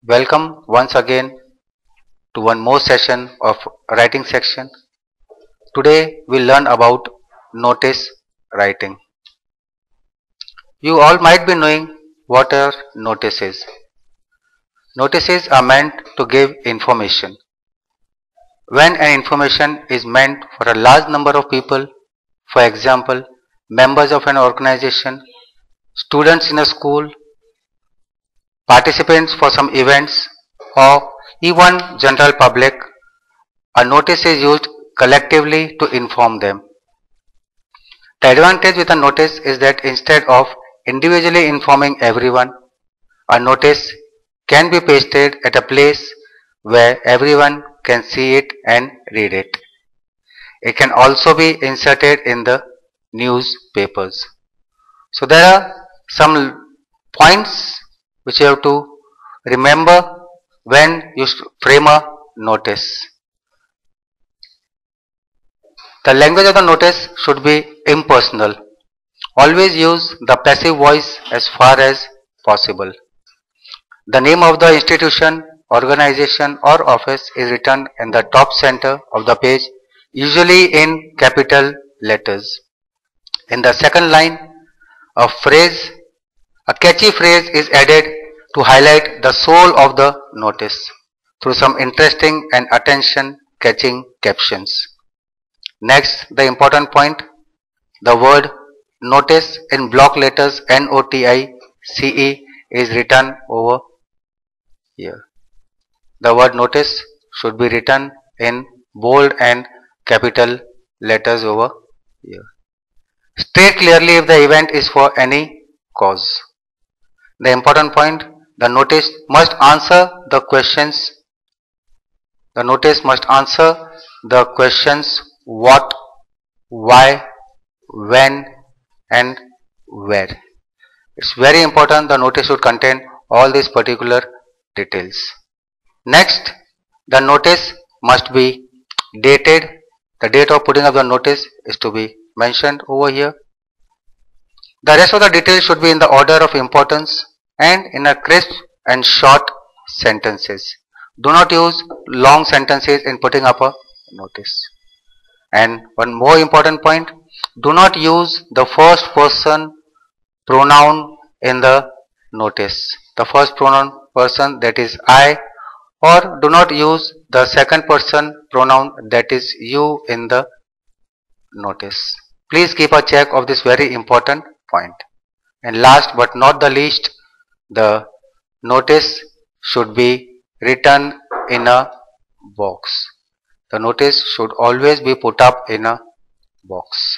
Welcome once again to one more session of writing section. Today we'll learn about notice writing. You all might be knowing what are notices. Notices are meant to give information. When an information is meant for a large number of people, for example, members of an organization, students in a school, participants for some events, or even general public, a notice is used collectively to inform them. The advantage with a notice is that instead of individually informing everyone, a notice can be pasted at a place where everyone can see it and read it. It can also be inserted in the newspapers. So there are some points which you have to remember when you frame a notice. The language of the notice should be impersonal. Always use the passive voice as far as possible. The name of the institution, organization or office is written in the top center of the page, usually in capital letters. In the second line, a catchy phrase is added to highlight the soul of the notice through some interesting and attention-catching captions. Next, the important point, the word notice in block letters NOTICE is written over here. The word notice should be written in bold and capital letters over here. State clearly if the event is for any cause. The important point, the notice must answer the questions. The notice must answer the questions what, why, when and where. It's very important the notice should contain all these particular details. Next, the notice must be dated. The date of putting up the notice is to be mentioned over here. The rest of the details should be in the order of importance and in a crisp and short sentences. Do not use long sentences in putting up a notice. And one more important point, do not use the first person pronoun in the notice. The first pronoun person, that is I, or do not use the second person pronoun, that is you, in the notice. Please keep a check of this very important point. And last but not the least, the notice should be written in a box. The notice should always be put up in a box.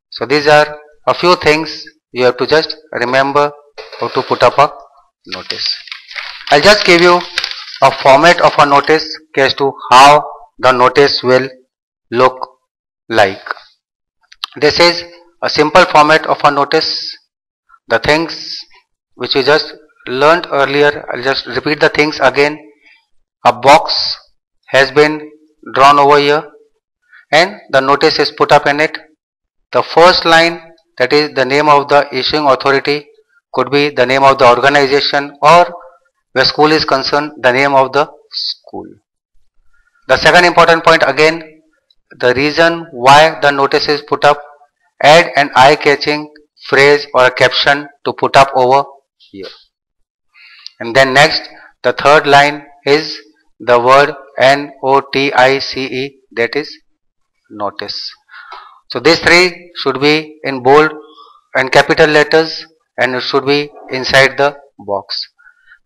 So these are a few things you have to just remember how to put up a notice. I'll just give you a format of a notice as to how the notice will look like. This is a simple format of a notice. The things which we just learned earlier, I'll just repeat the things again. A box has been drawn over here and the notice is put up in it. The first line, that is the name of the issuing authority, could be the name of the organization, or where school is concerned, the name of the school. The second important point, again, the reason why the notice is put up. Add an eye-catching phrase or a caption to put up over here. And then next, the third line is the word NOTICE, that is notice. So these three should be in bold and capital letters and it should be inside the box.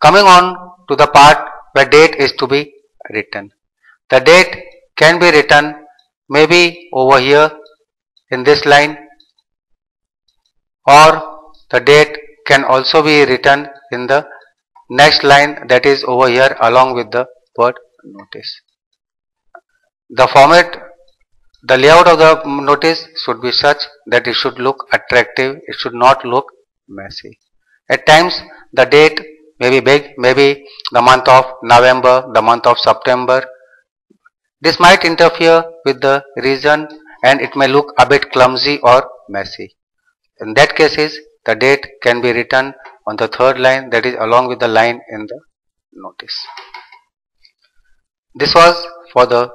Coming on to the part where date is to be written. The date can be written maybe over here in this line, or the date can also be written in the next line, that is over here along with the word notice. The format, the layout of the notice should be such that it should look attractive, it should not look messy. At times the date may be big, maybe the month of November, the month of September. This might interfere with the reason and it may look a bit clumsy or messy. In that cases, the date can be written on the third line, that is along with the line in the notice. This was for the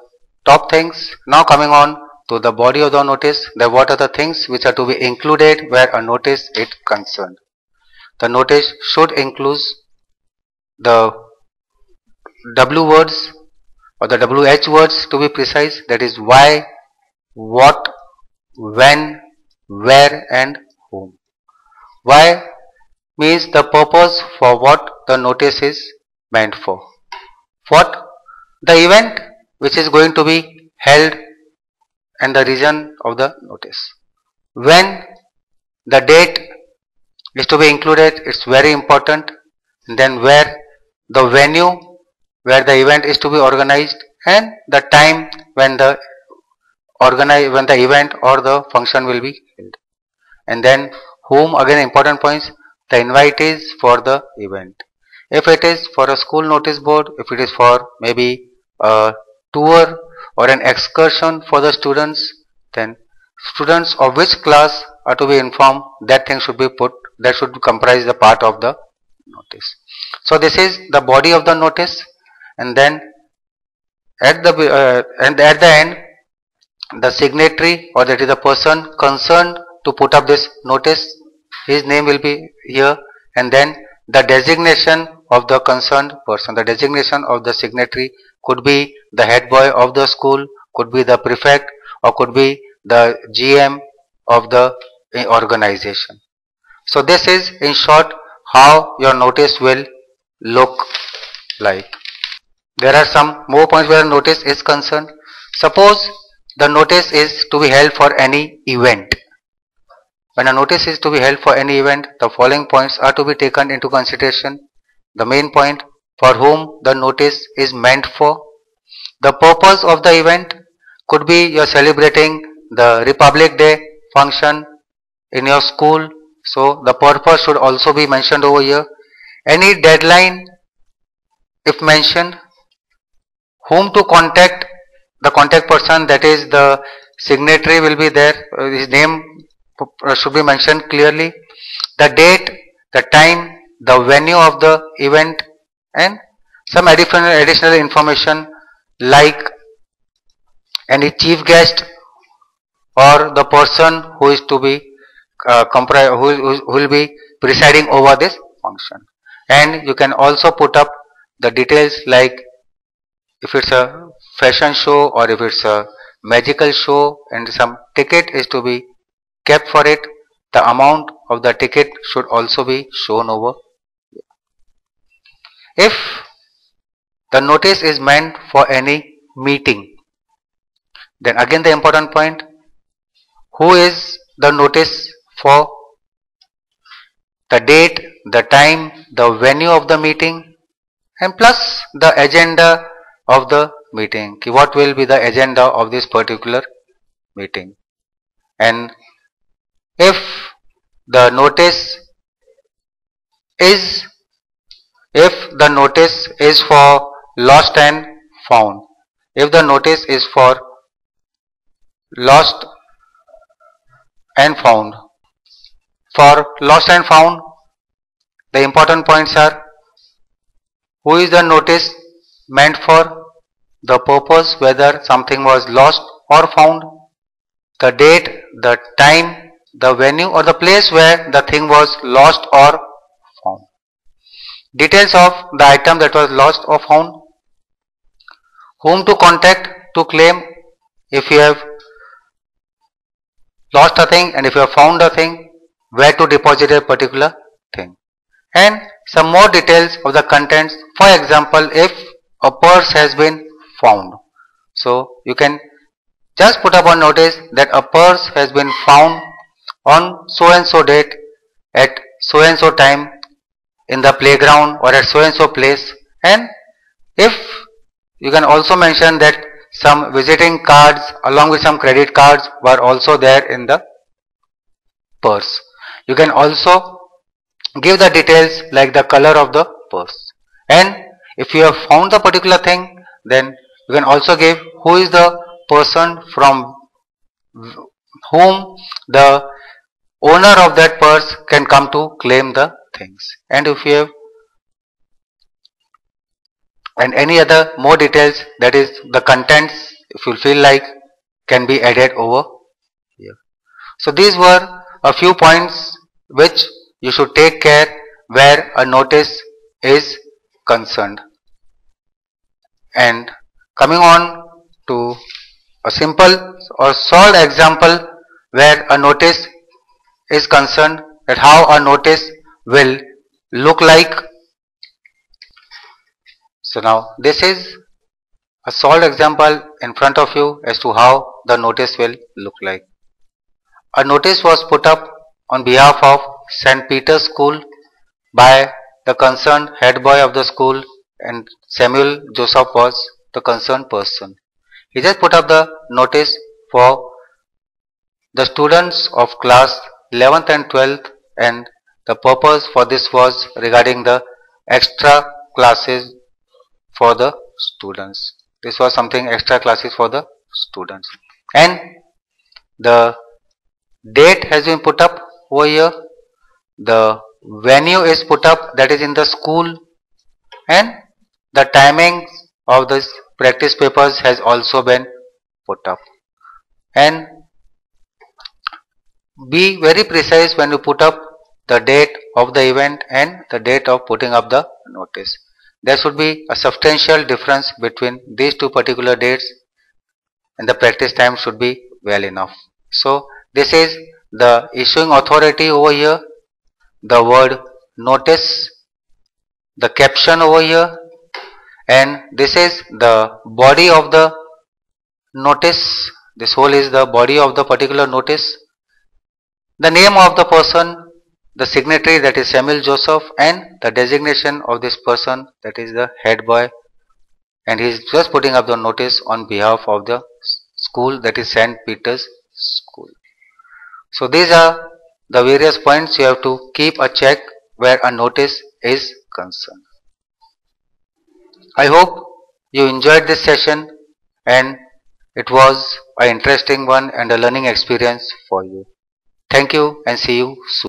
top things. Now coming on to the body of the notice, that what are the things which are to be included where a notice is concerned. The notice should include the W words or the WH words to be precise, that is why, what, when, where and whom. Why means the purpose for what the notice is meant for. What? The event which is going to be held and the reason of the notice. When? The date is to be included, it's very important. And then where? The venue where the event is to be organized, and the time when the event or the function will be held. And then whom, again important points, the invitees for the event. If it is for a school notice board, if it is for maybe a tour or an excursion for the students, then students of which class are to be informed, that thing should be put, that should comprise the part of the notice. So this is the body of the notice, and then at the end, the signatory, or that is the person concerned to put up this notice, his name will be here, and then the designation of the concerned person. The designation of the signatory could be the head boy of the school, could be the prefect, or could be the GM of the organization. So this is in short how your notice will look like. There are some more points where notice is concerned. Suppose the notice is to be held for any event. When a notice is to be held for any event, the following points are to be taken into consideration. The main point, for whom the notice is meant for. The purpose of the event could be you are celebrating the Republic Day function in your school, so the purpose should also be mentioned over here. Any deadline if mentioned. Whom to contact, the contact person, that is the signatory will be there, his name should be mentioned clearly. The date, the time, the venue of the event, and some additional information like any chief guest or the person who is to be who will be presiding over this function. And you can also put up the details like if it's a fashion show or if it's a magical show, and some ticket is to be kept for it, the amount of the ticket should also be shown over. If the notice is meant for any meeting, then again the important point, who is the notice for, the date, the time, the venue of the meeting, and plus the agenda of the meeting. What will be the agenda of this particular meeting? And if the notice is for lost and found, if the notice is for lost and found, for lost and found, the important points are, who is the notice meant for, the purpose, whether something was lost or found, the date, the time, the venue or the place where the thing was lost or found, details of the item that was lost or found, whom to contact to claim if you have lost a thing and if you have found a thing, where to deposit a particular thing, and some more details of the contents. For example, if a purse has been found, so you can just put up a notice that a purse has been found on so and so date at so and so time in the playground or at so and so place. And if you can also mention that some visiting cards along with some credit cards were also there in the purse. You can also give the details like the color of the purse, and if you have found the particular thing, then you can also give who is the person from whom the owner of that purse can come to claim the things. And if you have and any other more details, that is the contents, if you feel like, can be added over here. So these were a few points which you should take care where a notice is concerned. And coming on to a simple or solved example where a notice is concerned, that how a notice will look like. So now this is a solved example in front of you as to how the notice will look like. A notice was put up on behalf of St. Peter's School by the concerned head boy of the school, and Samuel Joseph was the concerned person. He just put up the notice for the students of class 11th and 12th, and the purpose for this was regarding the extra classes for the students. This was something extra classes for the students, and the date has been put up over here, the venue is put up, that is in the school, and the timings of this practice papers has also been put up. And be very precise when you put up the date of the event and the date of putting up the notice. There should be a substantial difference between these two particular dates, and the practice time should be well enough. So this is the issuing authority over here, the word notice, the caption over here, and this is the body of the notice. This whole is the body of the particular notice. The name of the person, the signatory, that is Samuel Joseph, and the designation of this person, that is the head boy, and he is just putting up the notice on behalf of the school, that is St. Peter's School. So these are the various points you have to keep a check where a notice is concerned. I hope you enjoyed this session and it was an interesting one and a learning experience for you. Thank you and see you soon.